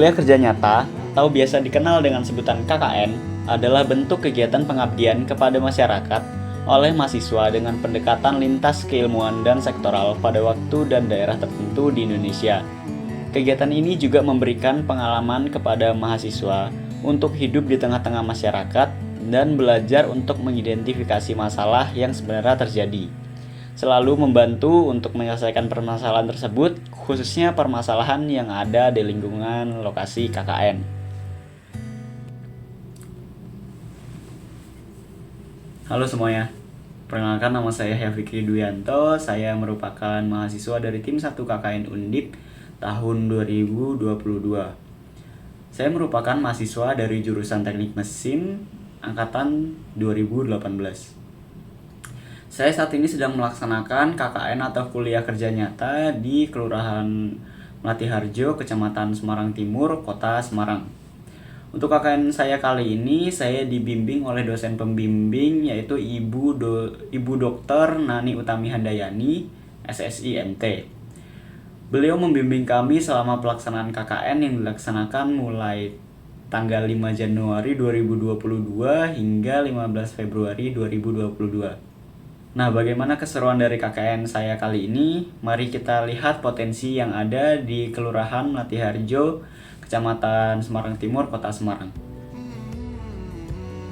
Kuliah Kerja Nyata, atau biasa dikenal dengan sebutan KKN, adalah bentuk kegiatan pengabdian kepada masyarakat oleh mahasiswa dengan pendekatan lintas keilmuan dan sektoral pada waktu dan daerah tertentu di Indonesia. Kegiatan ini juga memberikan pengalaman kepada mahasiswa untuk hidup di tengah-tengah masyarakat dan belajar untuk mengidentifikasi masalah yang sebenarnya terjadi. Selalu membantu untuk menyelesaikan permasalahan tersebut, khususnya permasalahan yang ada di lingkungan lokasi KKN. Halo semuanya, perkenalkan nama saya Fikri Duyanto. Saya merupakan mahasiswa dari tim 1 KKN Undip tahun 2022. Saya merupakan mahasiswa dari jurusan Teknik Mesin angkatan 2018. Saya saat ini sedang melaksanakan KKN atau Kuliah Kerja Nyata di Kelurahan Melatiharjo, Kecamatan Semarang Timur, Kota Semarang. Untuk KKN saya kali ini, saya dibimbing oleh dosen pembimbing yaitu Ibu Dr. Nani Utami Handayani, SSI MT. Beliau membimbing kami selama pelaksanaan KKN yang dilaksanakan mulai tanggal 5 Januari 2022 hingga 15 Februari 2022. Nah, bagaimana keseruan dari KKN saya kali ini? Mari kita lihat potensi yang ada di Kelurahan Melatiharjo, Kecamatan Semarang Timur, Kota Semarang.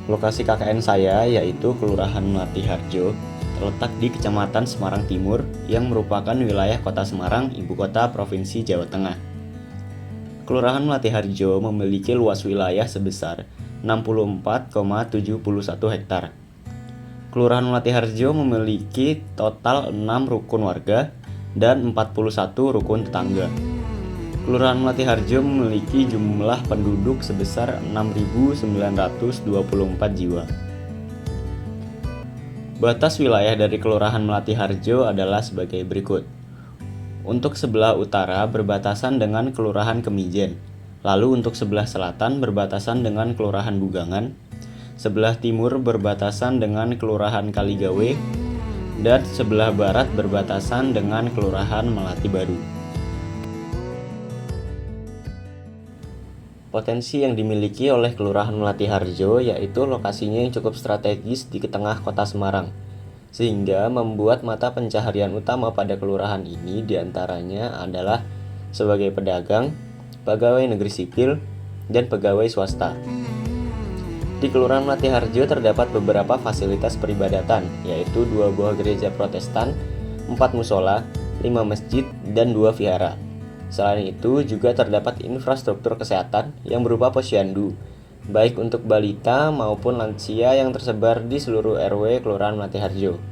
Lokasi KKN saya yaitu Kelurahan Melatiharjo, terletak di Kecamatan Semarang Timur yang merupakan wilayah Kota Semarang, ibu kota Provinsi Jawa Tengah. Kelurahan Melatiharjo memiliki luas wilayah sebesar 64,71 hektar. Kelurahan Melatiharjo memiliki total 6 rukun warga dan 41 rukun tetangga. Kelurahan Melatiharjo memiliki jumlah penduduk sebesar 6.924 jiwa. Batas wilayah dari Kelurahan Melatiharjo adalah sebagai berikut. Untuk sebelah utara berbatasan dengan Kelurahan Kemijen, lalu untuk sebelah selatan berbatasan dengan Kelurahan Bugangan, sebelah timur berbatasan dengan Kelurahan Kaligawe, dan sebelah barat berbatasan dengan Kelurahan Melati Baru. Potensi yang dimiliki oleh Kelurahan Melatiharjo yaitu lokasinya yang cukup strategis di tengah kota Semarang, sehingga membuat mata pencaharian utama pada kelurahan ini diantaranya adalah sebagai pedagang, pegawai negeri sipil, dan pegawai swasta. Di Kelurahan Melatiharjo terdapat beberapa fasilitas peribadatan, yaitu 2 buah gereja Protestan, 4 musola, 5 masjid, dan 2 vihara. Selain itu, juga terdapat infrastruktur kesehatan yang berupa posyandu, baik untuk balita maupun lansia yang tersebar di seluruh RW Kelurahan Melatiharjo.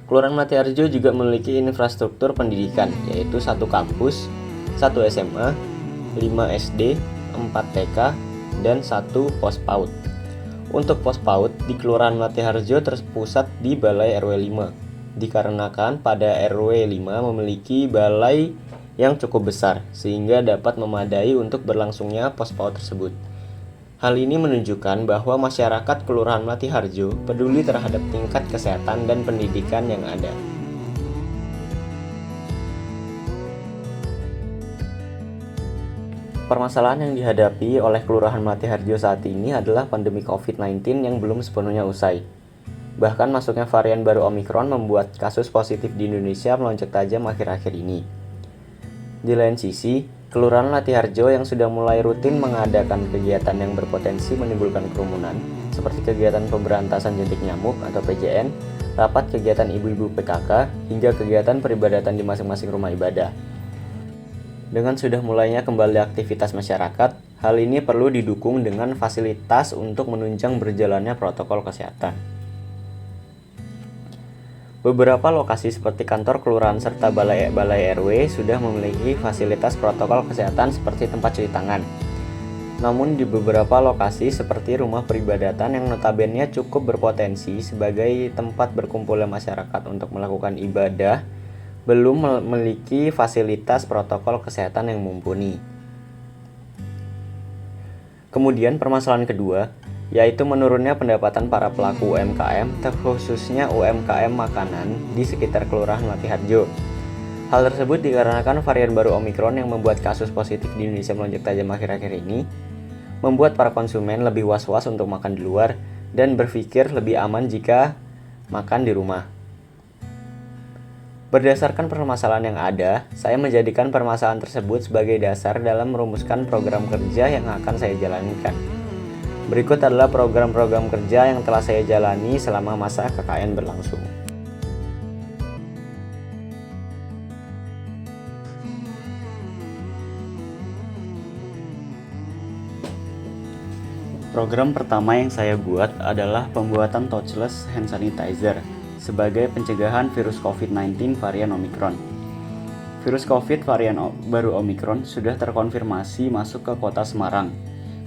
Kelurahan Melatiharjo juga memiliki infrastruktur pendidikan, yaitu 1 kampus, 1 SMA, 5 SD, 4 TK, dan 1 pos PAUD. Untuk pos PAUD di Kelurahan Melatiharjo terpusat di Balai RW 5, dikarenakan pada RW 5 memiliki balai yang cukup besar sehingga dapat memadai untuk berlangsungnya pos PAUD tersebut. Hal ini menunjukkan bahwa masyarakat Kelurahan Melatiharjo peduli terhadap tingkat kesehatan dan pendidikan yang ada. Permasalahan yang dihadapi oleh Kelurahan Melatiharjo saat ini adalah pandemi COVID-19 yang belum sepenuhnya usai. Bahkan masuknya varian baru Omikron membuat kasus positif di Indonesia melonjak tajam akhir-akhir ini. Di lain sisi, Kelurahan Melatiharjo yang sudah mulai rutin mengadakan kegiatan yang berpotensi menimbulkan kerumunan, seperti kegiatan pemberantasan jentik nyamuk atau PJN, rapat kegiatan ibu-ibu PKK, hingga kegiatan peribadatan di masing-masing rumah ibadah. Dengan sudah mulainya kembali aktivitas masyarakat, hal ini perlu didukung dengan fasilitas untuk menunjang berjalannya protokol kesehatan. Beberapa lokasi seperti kantor kelurahan serta balai RW sudah memiliki fasilitas protokol kesehatan seperti tempat cuci tangan. Namun di beberapa lokasi seperti rumah peribadatan yang notabene cukup berpotensi sebagai tempat berkumpulnya masyarakat untuk melakukan ibadah, belum memiliki fasilitas protokol kesehatan yang mumpuni. Kemudian permasalahan kedua, yaitu menurunnya pendapatan para pelaku UMKM, terkhususnya UMKM makanan di sekitar Kelurahan Melatiharjo. Hal tersebut dikarenakan varian baru Omikron yang membuat kasus positif di Indonesia melonjak tajam akhir-akhir ini, membuat para konsumen lebih was-was untuk makan di luar dan berpikir lebih aman jika makan di rumah. Berdasarkan permasalahan yang ada, saya menjadikan permasalahan tersebut sebagai dasar dalam merumuskan program kerja yang akan saya jalankan. Berikut adalah program-program kerja yang telah saya jalani selama masa KKN berlangsung. Program pertama yang saya buat adalah pembuatan touchless hand sanitizer sebagai pencegahan virus COVID-19 varian Omikron. Virus COVID varian baru Omikron sudah terkonfirmasi masuk ke kota Semarang,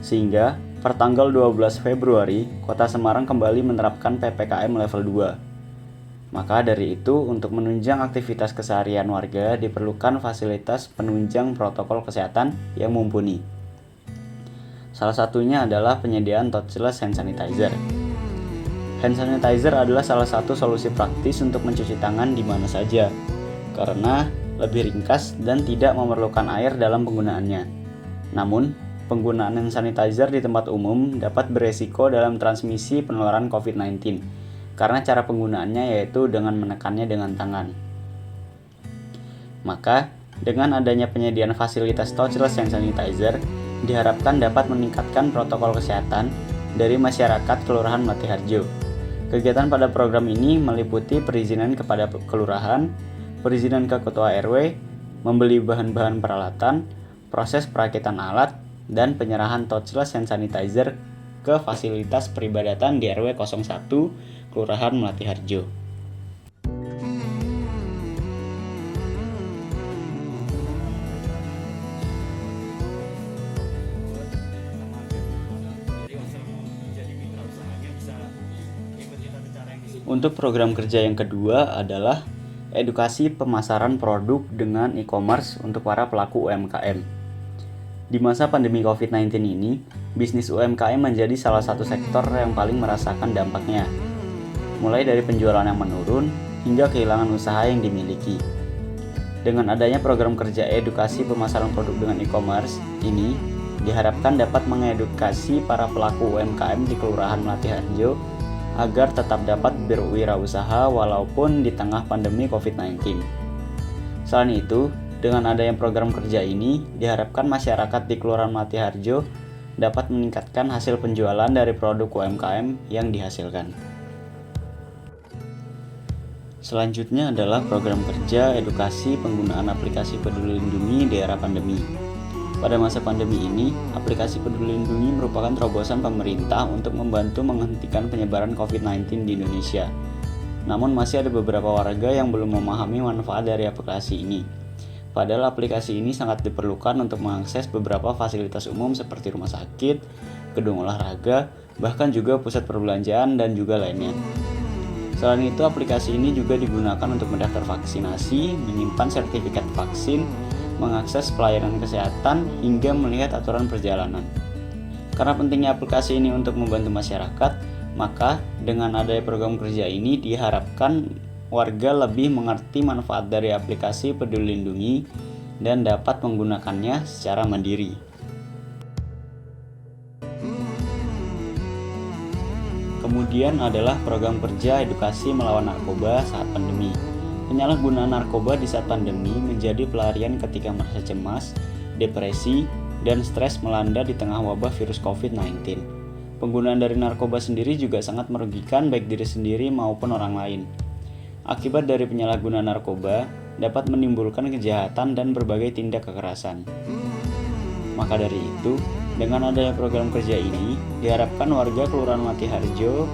sehingga pertanggal 12 Februari, kota Semarang kembali menerapkan PPKM level 2. Maka dari itu, untuk menunjang aktivitas keseharian warga diperlukan fasilitas penunjang protokol kesehatan yang mumpuni. Salah satunya adalah penyediaan touchless hand sanitizer. Hand sanitizer adalah salah satu solusi praktis untuk mencuci tangan di mana saja, karena lebih ringkas dan tidak memerlukan air dalam penggunaannya. Namun, penggunaan hand sanitizer di tempat umum dapat beresiko dalam transmisi penularan COVID-19, karena cara penggunaannya yaitu dengan menekannya dengan tangan. Maka, dengan adanya penyediaan fasilitas touchless hand sanitizer, diharapkan dapat meningkatkan protokol kesehatan dari masyarakat Kelurahan Melati Kegiatan pada program ini meliputi perizinan kepada kelurahan, perizinan ke ketua RW, membeli bahan-bahan peralatan, proses perakitan alat, dan penyerahan touchless hand sanitizer ke fasilitas peribadatan di RW 01 Kelurahan Melati Harjo. Untuk program kerja yang kedua adalah edukasi pemasaran produk dengan e-commerce untuk para pelaku UMKM. Di masa pandemi COVID-19 ini, bisnis UMKM menjadi salah satu sektor yang paling merasakan dampaknya, mulai dari penjualan yang menurun hingga kehilangan usaha yang dimiliki. Dengan adanya program kerja edukasi pemasaran produk dengan e-commerce ini, diharapkan dapat mengedukasi para pelaku UMKM di Kelurahan Melati Harjo agar tetap dapat berwirausaha walaupun di tengah pandemi COVID-19. Selain itu, dengan adanya program kerja ini, diharapkan masyarakat di Kelurahan Melati Harjo dapat meningkatkan hasil penjualan dari produk UMKM yang dihasilkan. Selanjutnya adalah program kerja edukasi penggunaan aplikasi Peduli Lindungi di era pandemi. Pada masa pandemi ini, aplikasi Peduli Lindungi merupakan terobosan pemerintah untuk membantu menghentikan penyebaran COVID-19 di Indonesia. Namun masih ada beberapa warga yang belum memahami manfaat dari aplikasi ini. Padahal aplikasi ini sangat diperlukan untuk mengakses beberapa fasilitas umum seperti rumah sakit, gedung olahraga, bahkan juga pusat perbelanjaan dan juga lainnya. Selain itu, aplikasi ini juga digunakan untuk mendaftar vaksinasi, menyimpan sertifikat vaksin, mengakses pelayanan kesehatan, hingga melihat aturan perjalanan. Karena pentingnya aplikasi ini untuk membantu masyarakat, maka dengan adanya program kerja ini diharapkan warga lebih mengerti manfaat dari aplikasi Peduli Lindungi dan dapat menggunakannya secara mandiri. Kemudian adalah program kerja edukasi melawan narkoba saat pandemi. Penyalahgunaan narkoba di saat pandemi menjadi pelarian ketika merasa cemas, depresi, dan stres melanda di tengah wabah virus COVID-19. Penggunaan dari narkoba sendiri juga sangat merugikan baik diri sendiri maupun orang lain. Akibat dari penyalahgunaan narkoba dapat menimbulkan kejahatan dan berbagai tindak kekerasan. Maka dari itu, dengan adanya program kerja ini, diharapkan warga Kelurahan Melati Harjo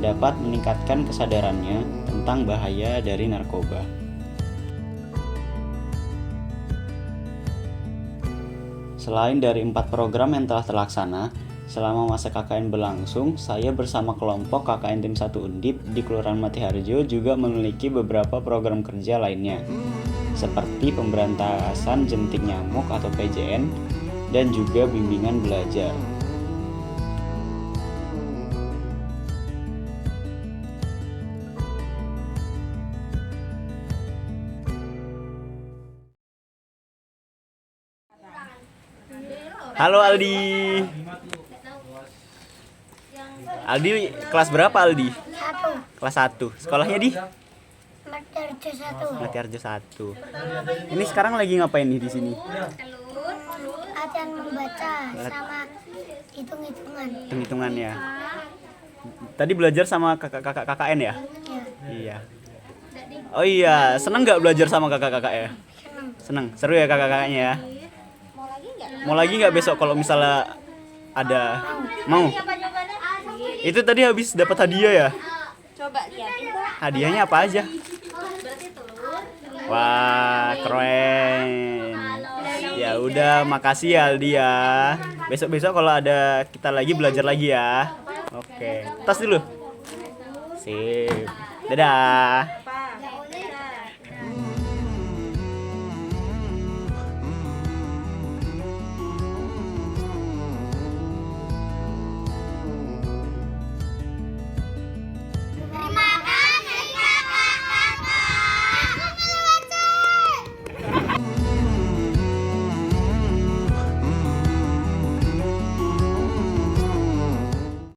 dapat meningkatkan kesadarannya tentang bahaya dari narkoba. Selain dari 4 program yang telah terlaksana, selama masa KKN berlangsung, saya bersama kelompok KKN Tim 1 Undip di Kelurahan Melati Harjo juga memiliki beberapa program kerja lainnya, seperti pemberantasan jentik nyamuk atau PJN, dan juga bimbingan belajar. Halo Aldi. Aldi kelas berapa Aldi? 1. Kelas 1. Sekolahnya di? Martiarjo 1. Martiarjo 1. Ini sekarang lagi ngapain nih di sini? Latihan membaca sama hitung-hitungan. Hitung-hitungan ya. Tadi belajar sama kakak-kakak KKN ya? Ya, Iya. Oh iya, seneng nggak belajar sama kakak-kakak ya? senang. Seneng, seru ya kakak-kakaknya ya? Mau lagi nggak besok kalau misalnya ada? Mau? Itu tadi habis dapat hadiah ya? Coba lihat. Hadiahnya apa aja? Wah, keren. Ya udah, makasih ya Aldi ya. Besok-besok kalau ada kita lagi belajar lagi ya. Oke, tas dulu. Sip. Dadah.